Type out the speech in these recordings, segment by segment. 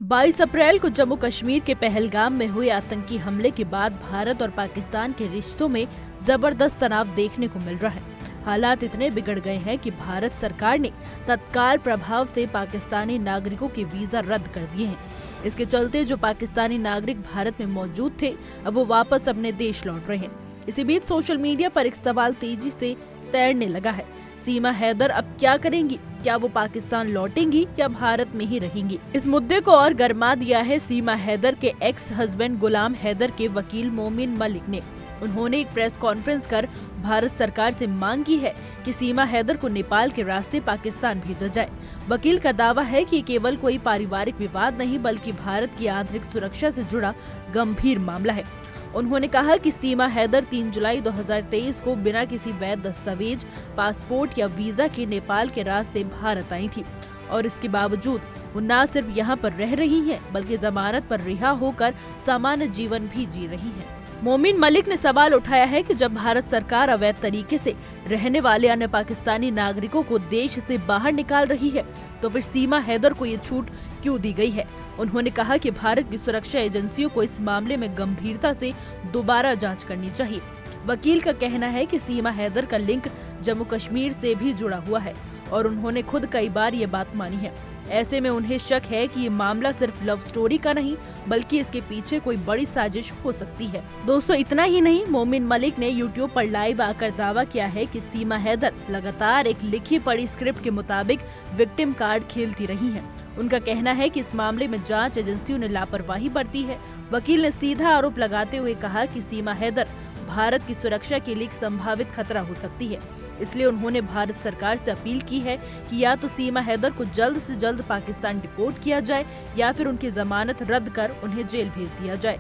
22 अप्रैल को जम्मू कश्मीर के पहलगाम में हुए आतंकी हमले के बाद भारत और पाकिस्तान के रिश्तों में जबरदस्त तनाव देखने को मिल रहा है। हालात इतने बिगड़ गए हैं कि भारत सरकार ने तत्काल प्रभाव से पाकिस्तानी नागरिकों के वीजा रद्द कर दिए हैं। इसके चलते जो पाकिस्तानी नागरिक भारत में मौजूद थे, अब वो वापस अपने देश लौट रहे हैं। इसी बीच सोशल मीडिया पर एक सवाल तेजी से तैरने लगा है। सीमा हैदर अब क्या करेंगी? क्या वो पाकिस्तान लौटेंगी या भारत में ही रहेंगी? इस मुद्दे को और गरमा दिया है सीमा हैदर के एक्स हस्बैंड गुलाम हैदर के वकील मोमिन मलिक ने। उन्होंने एक प्रेस कॉन्फ्रेंस कर भारत सरकार से मांग की है कि सीमा हैदर को नेपाल के रास्ते पाकिस्तान भेजा जाए। वकील का दावा है कि केवल कोई पारिवारिक विवाद नहीं बल्कि भारत की आंतरिक सुरक्षा से जुड़ा गंभीर मामला है। उन्होंने कहा कि सीमा हैदर 3 जुलाई 2023 को बिना किसी वैध दस्तावेज, पासपोर्ट या वीजा के नेपाल के रास्ते भारत आई थी और इसके बावजूद वो न सिर्फ यहाँ पर रह रही हैं बल्कि जमानत पर रिहा होकर सामान्य जीवन भी जी रही हैं। मोमिन मलिक ने सवाल उठाया है कि जब भारत सरकार अवैध तरीके से रहने वाले अन्य पाकिस्तानी नागरिकों को देश से बाहर निकाल रही है तो फिर सीमा हैदर को ये छूट क्यों दी गई है। उन्होंने कहा कि भारत की सुरक्षा एजेंसियों को इस मामले में गंभीरता से दोबारा जांच करनी चाहिए। वकील का कहना है कि सीमा हैदर का लिंक जम्मू कश्मीर से भी जुड़ा हुआ है और उन्होंने खुद कई बार ये बात मानी है। ऐसे में उन्हें शक है कि ये मामला सिर्फ लव स्टोरी का नहीं बल्कि इसके पीछे कोई बड़ी साजिश हो सकती है। दोस्तों, इतना ही नहीं, मोमिन मलिक ने यूट्यूब पर लाइव आकर दावा किया है कि सीमा हैदर लगातार एक लिखी पढ़ी स्क्रिप्ट के मुताबिक विक्टिम कार्ड खेलती रही हैं। उनका कहना है कि इस मामले में जांच एजेंसियों ने लापरवाही बरती है। वकील ने सीधा आरोप लगाते हुए कहा कि सीमा हैदर भारत की सुरक्षा के लिए एक संभावित खतरा हो सकती है। इसलिए उन्होंने भारत सरकार से अपील की है कि या तो सीमा हैदर को जल्द से जल्द पाकिस्तान डिपोर्ट किया जाए या फिर उनकी जमानत रद्द कर उन्हें जेल भेज दिया जाए।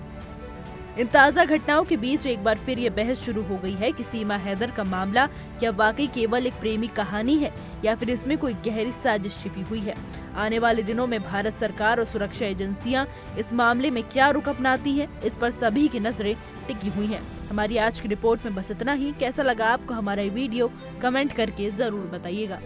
इन ताज़ा घटनाओं के बीच एक बार फिर ये बहस शुरू हो गई है कि सीमा हैदर का मामला क्या वाकई केवल एक प्रेमी कहानी है या फिर इसमें कोई गहरी साजिश छिपी हुई है। आने वाले दिनों में भारत सरकार और सुरक्षा एजेंसियां इस मामले में क्या रुख अपनाती हैं, इस पर सभी की नजरें टिकी हुई हैं। हमारी आज की रिपोर्ट में बस इतना ही। कैसा लगा आपको हमारा ये वीडियो? कमेंट करके जरूर बताइएगा।